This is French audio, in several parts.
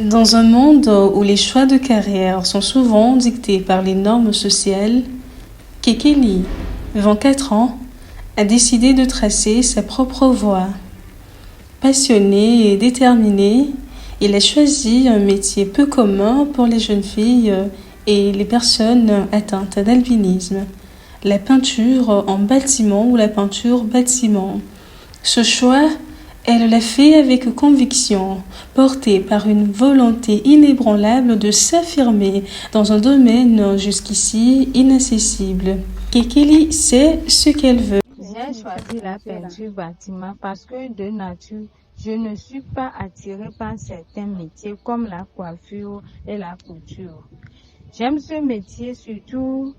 Dans un monde où les choix de carrière sont souvent dictés par les normes sociales, Kekeli, 24 ans, a décidé de tracer sa propre voie. Passionné et déterminé, il a choisi un métier peu commun pour les jeunes filles et les personnes atteintes d'albinisme, la peinture en bâtiment ou la peinture bâtiment. Ce choix, elle l'a fait avec conviction, portée par une volonté inébranlable de s'affirmer dans un domaine jusqu'ici inaccessible. Kekeli sait ce qu'elle veut. J'ai choisi la peinture bâtiment parce que de nature, je ne suis pas attirée par certains métiers comme la coiffure et la couture. J'aime ce métier surtout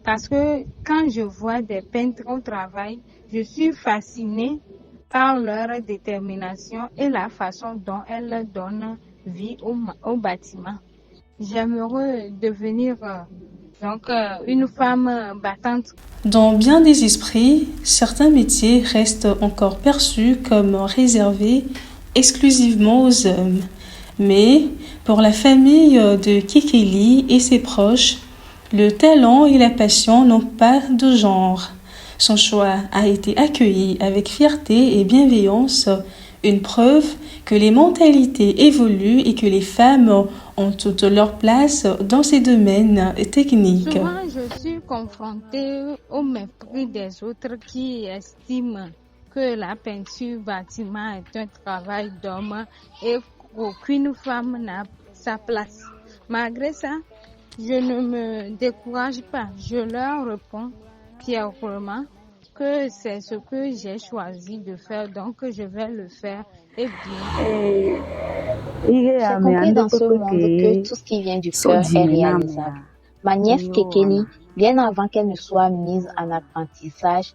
parce que quand je vois des peintres au travail, je suis fascinée par leur détermination et la façon dont elles donnent vie au bâtiment. J'aimerais devenir une femme battante. Dans bien des esprits, certains métiers restent encore perçus comme réservés exclusivement aux hommes. Mais pour la famille de Kekeli et ses proches, le talent et la passion n'ont pas de genre. Son choix a été accueilli avec fierté et bienveillance, une preuve que les mentalités évoluent et que les femmes ont toute leur place dans ces domaines techniques. Souvent, je suis confrontée au mépris des autres qui estiment que la peinture bâtiment est un travail d'homme et qu'aucune femme n'a sa place. Malgré ça, je ne me décourage pas. Je leur réponds fièrement que c'est ce que j'ai choisi de faire, donc je vais le faire et bien. J'ai compris dans ce monde que tout ce qui vient du cœur est réalisable. Ma nièce Kekeli, bien avant qu'elle ne soit mise en apprentissage,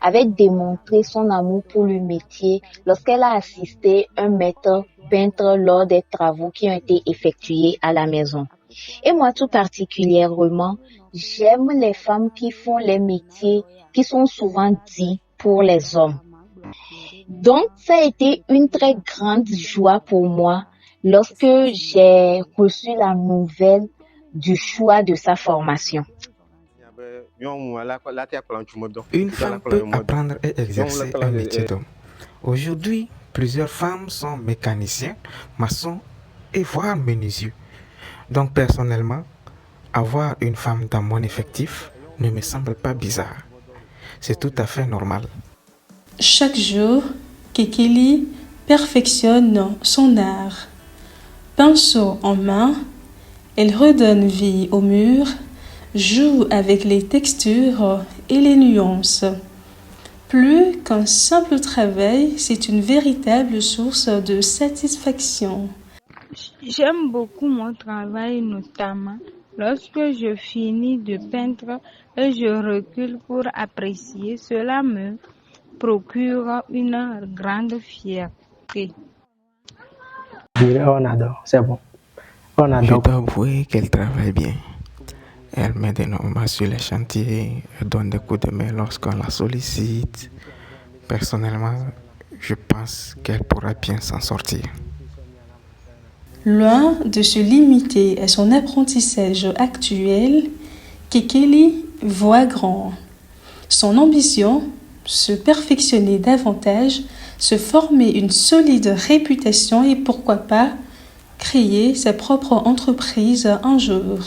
avait démontré son amour pour le métier lorsqu'elle a assisté un maître peintre lors des travaux qui ont été effectués à la maison. Et moi tout particulièrement, j'aime les femmes qui font les métiers qui sont souvent dits pour les hommes. Donc, ça a été une très grande joie pour moi lorsque j'ai reçu la nouvelle du choix de sa formation. Une femme peut apprendre et exercer un métier d'homme. Aujourd'hui, plusieurs femmes sont mécaniciens, maçons et voire menuisiers. Donc personnellement, avoir une femme dans mon effectif ne me semble pas bizarre. C'est tout à fait normal. Chaque jour, Kekeli perfectionne son art. Pinceau en main, elle redonne vie aux murs, joue avec les textures et les nuances. Plus qu'un simple travail, c'est une véritable source de satisfaction. J'aime beaucoup mon travail, notamment lorsque je finis de peindre et je recule pour apprécier. Cela me procure une grande fierté. On adore, c'est bon. On adore. Je dois avouer qu'elle travaille bien. Elle met des normes sur les chantiers, elle donne des coups de main lorsqu'on la sollicite. Personnellement, je pense qu'elle pourra bien s'en sortir. Loin de se limiter à son apprentissage actuel, Kekeli voit grand. Son ambition, se perfectionner davantage, se former une solide réputation et pourquoi pas créer sa propre entreprise un jour.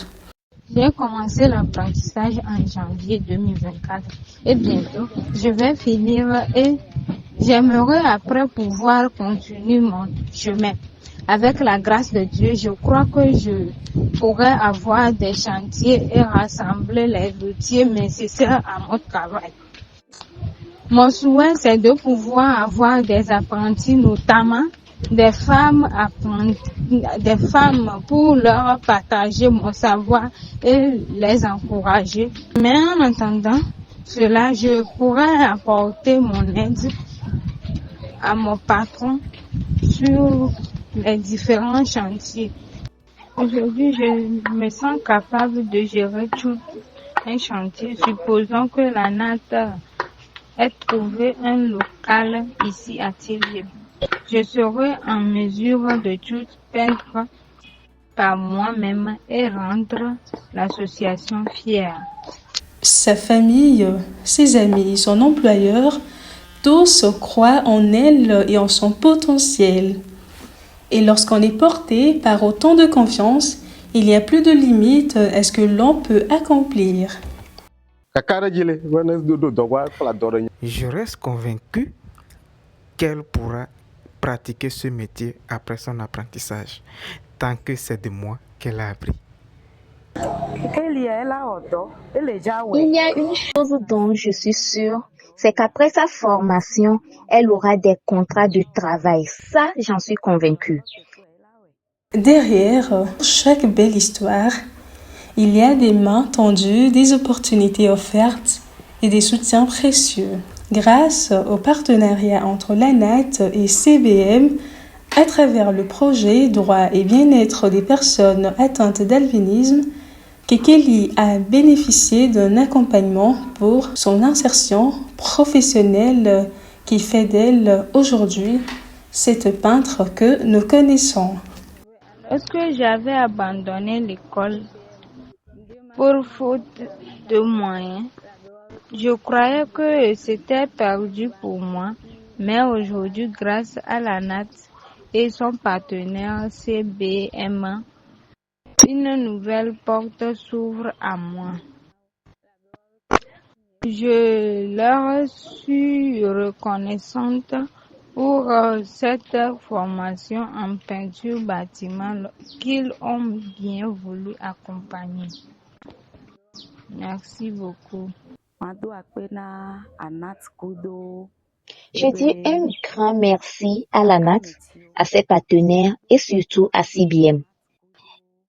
J'ai commencé l'apprentissage en janvier 2024 et bientôt je vais finir et j'aimerais après pouvoir continuer mon chemin. Avec la grâce de Dieu, je crois que je pourrais avoir des chantiers et rassembler les outils nécessaires à mon travail. Mon souhait, c'est de pouvoir avoir des apprentis, notamment des femmes pour leur partager mon savoir et les encourager. Mais en attendant cela, je pourrais apporter mon aide à mon patron sur les différents chantiers. Aujourd'hui, je me sens capable de gérer tout un chantier, supposons que la natte ait trouvé un local ici à Thierry. Je serai en mesure de tout peindre par moi-même et rendre l'association fière. Sa famille, ses amis, son employeur, tous croient en elle et en son potentiel. Et lorsqu'on est porté par autant de confiance, il n'y a plus de limite à ce que l'on peut accomplir. Je reste convaincu qu'elle pourra pratiquer ce métier après son apprentissage, tant que c'est de moi qu'elle a appris. Il y a une chose dont je suis sûre, c'est qu'après sa formation, elle aura des contrats de travail. Ça, j'en suis convaincue. Derrière chaque belle histoire, il y a des mains tendues, des opportunités offertes et des soutiens précieux. Grâce au partenariat entre l'ANAT et CBM, à travers le projet Droit et bien-être des personnes atteintes d'albinisme, Kekeli a bénéficié d'un accompagnement pour son insertion professionnelle qui fait d'elle aujourd'hui cette peintre que nous connaissons. Lorsque j'avais abandonné l'école pour faute de moyens, je croyais que c'était perdu pour moi, mais aujourd'hui, grâce à la NAT et son partenaire CBM, une nouvelle porte s'ouvre à moi. Je leur suis reconnaissante pour cette formation en peinture bâtiment qu'ils ont bien voulu accompagner. Merci beaucoup. Je dis un grand merci à la NAT, à ses partenaires et surtout à CBM.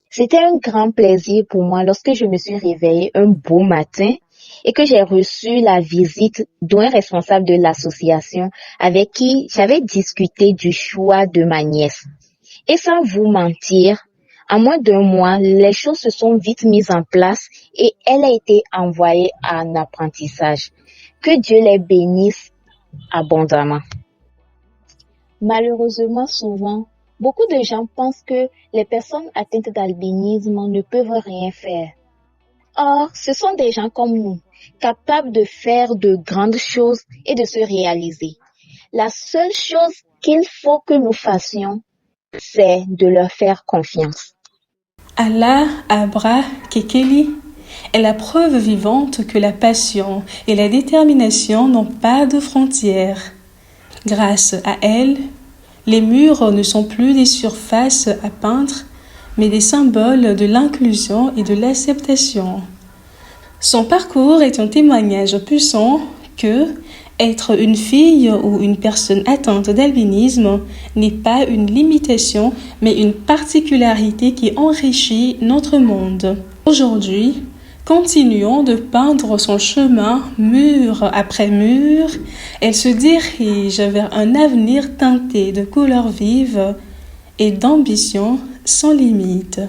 C'était un grand plaisir pour moi lorsque je me suis réveillée un beau matin et que j'ai reçu la visite d'un responsable de l'association avec qui j'avais discuté du choix de ma nièce. Et sans vous mentir, en moins d'1 mois, les choses se sont vite mises en place et elle a été envoyée en apprentissage. Que Dieu les bénisse abondamment. Malheureusement, souvent, beaucoup de gens pensent que les personnes atteintes d'albinisme ne peuvent rien faire. Or, ce sont des gens comme nous, capables de faire de grandes choses et de se réaliser. La seule chose qu'il faut que nous fassions, c'est de leur faire confiance. Allah Abra Kekeli est la preuve vivante que la passion et la détermination n'ont pas de frontières. Grâce à elle, les murs ne sont plus des surfaces à peindre, mais des symboles de l'inclusion et de l'acceptation. Son parcours est un témoignage puissant que être une fille ou une personne atteinte d'albinisme n'est pas une limitation, mais une particularité qui enrichit notre monde. Aujourd'hui, continuons de peindre son chemin mur après mur. Elle se dirige vers un avenir teinté de couleurs vives et d'ambition sans limite.